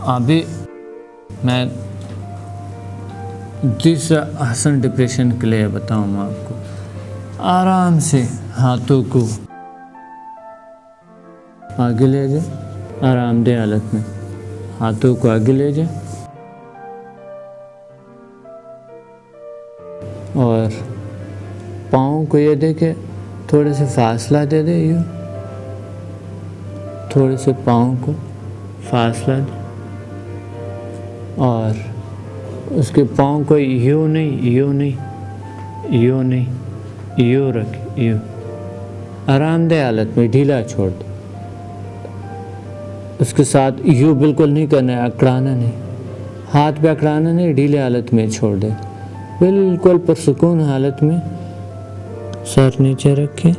अभी मैं तीसरा आसन डिप्रेशन के लिए बताऊंगा आपको। आराम से हाथों को आगे ले जाए, आरामदेह हालत में हाथों को आगे ले जाए और पाँव को ये देखे थोड़े से फासला दे दे, यूँ थोड़े से पाँव को फासला दे और उसके पाँव को यूँ नहीं यूँ रख, यूँ आरामदेह हालत में ढीला छोड़ दो। उसके साथ यूँ बिल्कुल नहीं करना है, अकड़ाना नहीं, हाथ पे अकड़ाना नहीं, ढीले हालत में छोड़ दे। बिल्कुल पुरसुकून हालत में सर नीचे रखें।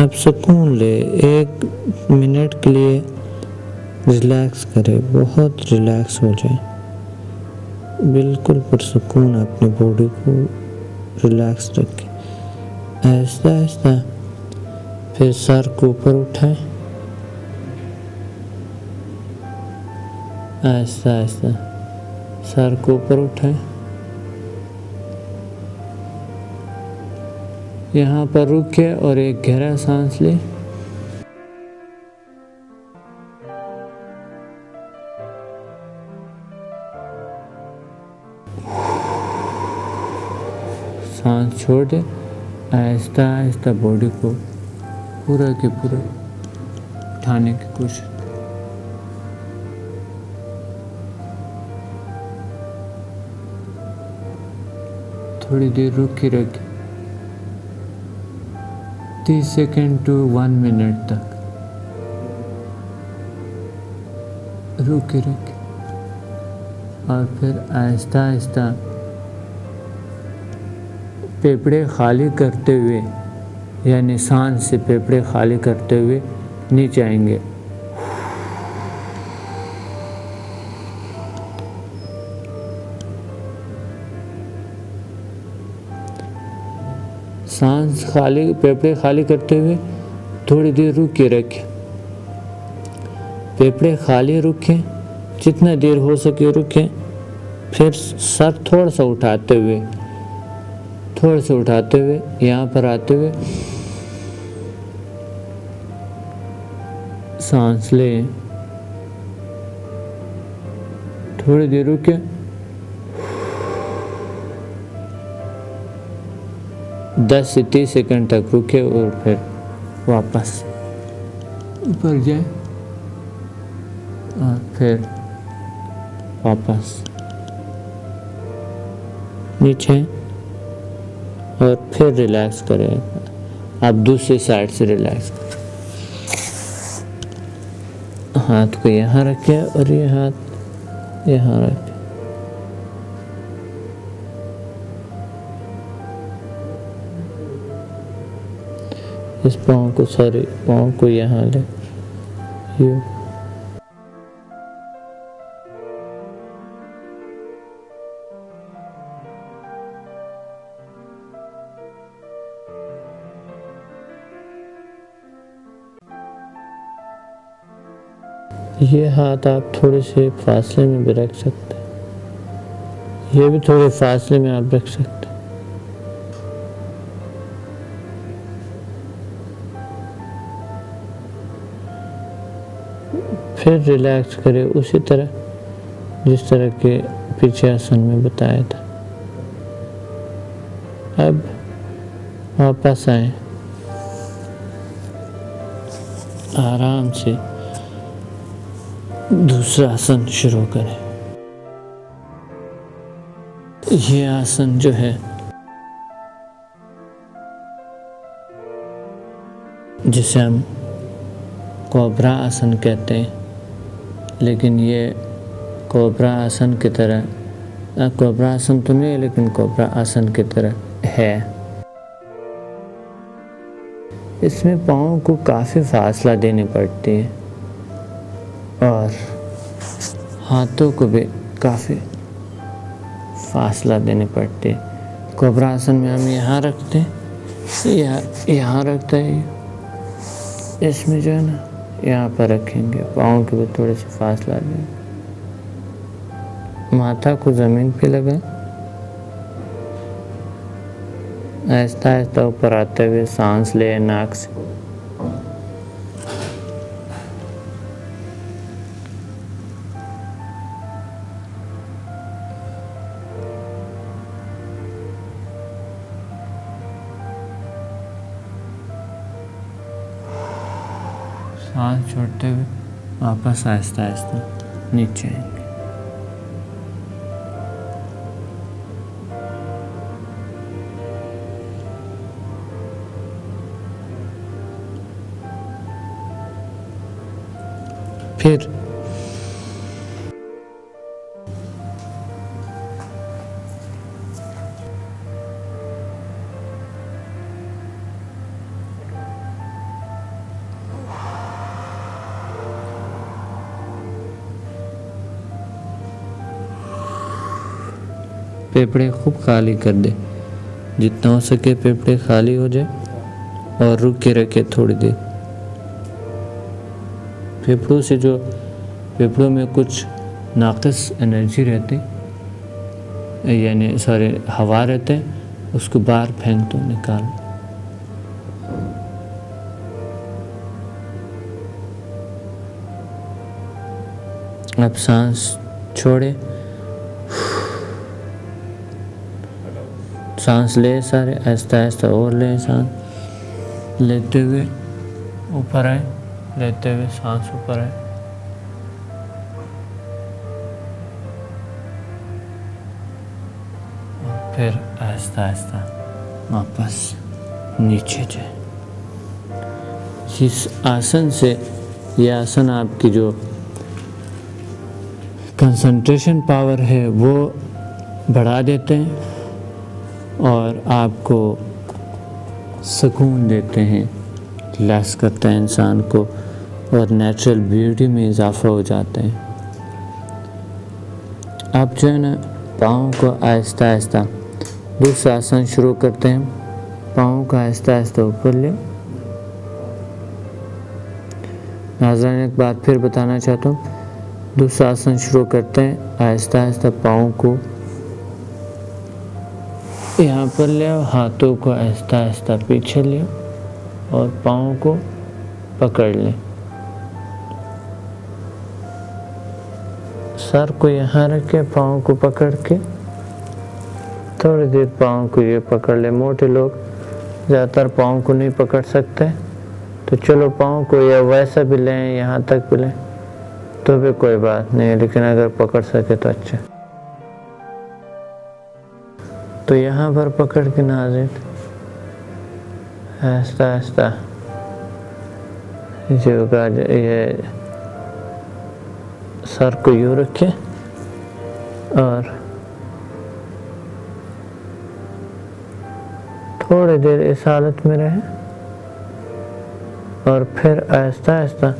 अब सुकून ले, 1 मिनट के लिए रिलैक्स करें, बहुत रिलैक्स हो जाए, बिल्कुल पुरसुकून अपनी बॉडी को रिलैक्स रखें। आहिस्ता आहिस्ता फिर सर को ऊपर उठाएं, आहिस्ता आहिस्ता सर को ऊपर उठाएं। यहाँ पर रुके और एक गहरा सांस लें। सांस छोड़ दे, आहिस्ता आहिस्ता बॉडी को पूरा के पूरा उठाने की कोशिश। थोड़ी देर रुक के रख, 30 सेकेंड टू 1 मिनट तक रुक के रख और फिर आहिस्ता आहिस्ता फेफड़े खाली करते हुए, यानी सांस से फेफड़े खाली करते हुए नीचे आएंगे। सांस खाली, फेफड़े खाली करते हुए थोड़ी देर रुक के रखें। फेफड़े खाली रखें, जितना देर हो सके रुकें। फिर सर थोड़ा सा उठाते हुए यहाँ पर आते हुए सांस लें, थोड़ी देर रुके, 10 से 30 सेकंड तक रुके और फिर वापस ऊपर जाए और फिर वापस नीचे और फिर रिलैक्स करें। आप दूसरी साइड से रिलैक्स करें। हाथ को यहाँ रखें और ये हाथ यहाँ रखें। इस पाँव को, सॉरी, पाँव को यहाँ ले, ये हाथ आप थोड़े से फासले में भी रख सकते हैं, ये भी थोड़े फासले में आप रख सकते हैं। फिर रिलैक्स करें उसी तरह जिस तरह के पीछे आसन में बताया था। अब वापस आए, आराम से दूसरा आसन शुरू करें। ये आसन जो है, जिसे हम कोबरा आसन कहते हैं, लेकिन ये कोबरा आसन की तरह, कोबरा आसन तो नहीं है लेकिन कोबरा आसन की तरह है। इसमें पाँव को काफ़ी फासला देनी पड़ती है और हाथों को भी काफ़ी फासला देनी पड़ती है। कोबरा आसन में हम यहाँ रखते हैं, यहाँ रखते हैं, इसमें जो है ना यहाँ पर रखेंगे, पाँव के भी थोड़े से फासला दें, माथा को ज़मीन पे लगाएं, आहिस्ता आहिस्ता ऊपर आते हुए सांस ले नाक से। सांस छोड़ते हुए वापस आहिस्ता आहिस्ता नीचे आएंगे। फिर फेफड़े खूब खाली कर दे, जितना हो सके फेफड़े खाली हो जाए और रुक के रखे थोड़ी देर। फेफड़ों से जो फेफड़ों में कुछ नाक़िस एनर्जी रहती, यानी सारे हवा रहते हैं, उसको बाहर फेंक दो, निकाल। अब सांस छोड़े, सांस ले सारे आहिस्ता आहिस्ता और ले, सांस लेते हुए ऊपर आए, लेते हुए सांस ऊपर आए, और फिर आहिस्ता आहिस्ता वापस नीचे जाए। इस आसन से, यह आसन आपकी जो कंसंट्रेशन पावर है वो बढ़ा देते हैं और आपको सुकून देते हैं, रिलैक्स करते हैं इंसान को और नेचुरल ब्यूटी में इजाफा हो जाता है। आप जो है ना पाँव को आहिस्ता आहिस्ता दूसरा आसन शुरू करते हैं। पाँव को आहिस्ता आहिस्ता ऊपर ले। नाज़रीन एक बात फिर बताना चाहता हूँ, दूसरा आसन शुरू करते हैं, आहिस्ता आहिस्ता पाँव को यहाँ पर ले आओ, हाथों को आहिस्ता आहिस्ता पीछे ले और पाँव को पकड़ लें। सर को यहाँ रखें, पाँव को पकड़ के थोड़ी देर पाँव को ये पकड़ ले। मोटे लोग ज़्यादातर पाँव को नहीं पकड़ सकते, तो चलो पाँव को या वैसा भी लें, यहाँ तक भी लें तो भी कोई बात नहीं, लेकिन अगर पकड़ सके तो अच्छा। तो यहाँ पर पकड़ के नाज़रीन आहिस्ता आहिस्ता ये सर को यूँ रखें और थोड़ी देर इस हालत में रहें और फिर आहिस्ता आहिस्ता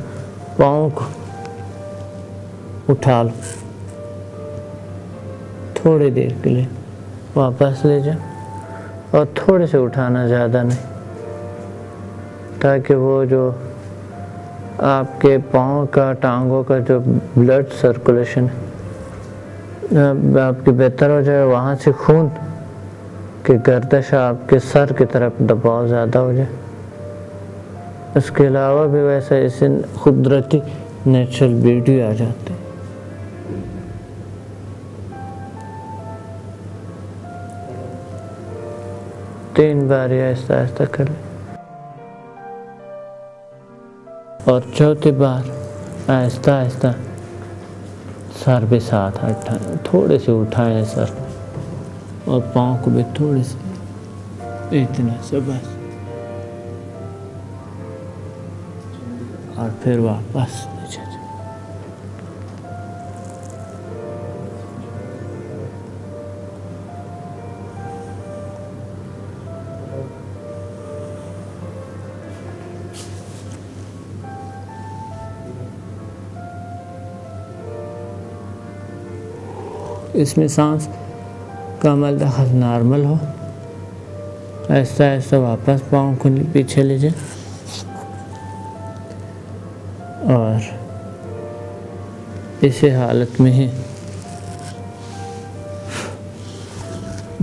पाँव को उठा लो, थोड़ी देर के लिए वापस ले जाओ और थोड़े से उठाना, ज़्यादा नहीं, ताकि वो जो आपके पाँव का, टांगों का जो ब्लड सर्कुलेशन आपकी बेहतर हो जाए, वहाँ से खून की गर्दिश आपके सर की तरफ दबाव ज़्यादा हो जाए। इसके अलावा भी वैसा इससे कुदरती नेचुरल ब्यूटी आ जाती है। तीन बार आहिस्ता आहिस्ता कर लें और चौथी बार आहिस्ता आहिस्ता सर भी साथ हटाएं, थोड़े से उठाएं सर और पाँव को भी थोड़े से, इतना से बस, और फिर वापस नीचे जाएं। इसमें सांस का अमल दखल नॉर्मल हो, आहिस्ता आहिस्ता वापस पाँव को पीछे ले जाए और इसी हालत में ही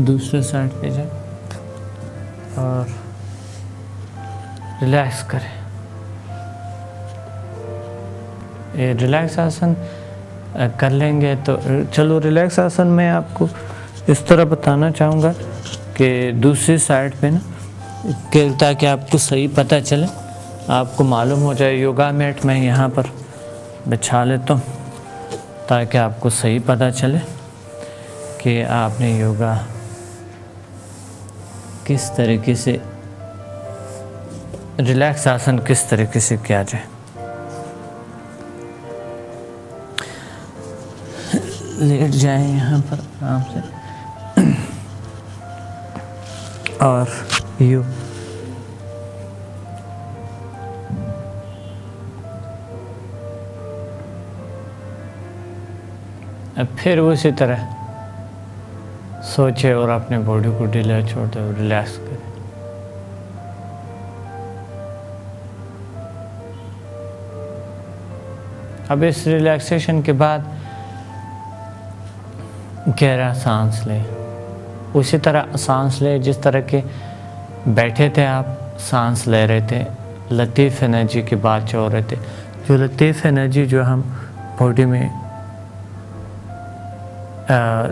दूसरे साइड पे जाए और रिलैक्स करें। ये रिलैक्स आसन कर लेंगे तो चलो, रिलैक्स आसन में आपको इस तरह बताना चाहूँगा कि दूसरी साइड पे ना, कि ताकि आपको सही पता चले, आपको मालूम हो जाए। योगा मैट मैं यहाँ पर बिछा लेता हूँ ताकि आपको सही पता चले कि आपने योगा किस तरीके से, रिलैक्स आसन किस तरीके से किया जाए। लेट जाएं यहाँ पर आराम से और यूँ अब फिर उसी तरह सोचे और अपने बॉडी को ढीला छोड़ दे और रिलैक्स करें। अब इस रिलैक्सेशन के बाद गहरा सांस लें। उसी तरह सांस लें जिस तरह के बैठे थे आप, सांस ले रहे थे। लतीफ़ एनर्जी की बात हो रहे थे, जो लतीफ़ एनर्जी जो हम बॉडी में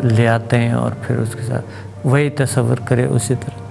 ले आते हैं और फिर उसके साथ वही तस्वर करें उसी तरह।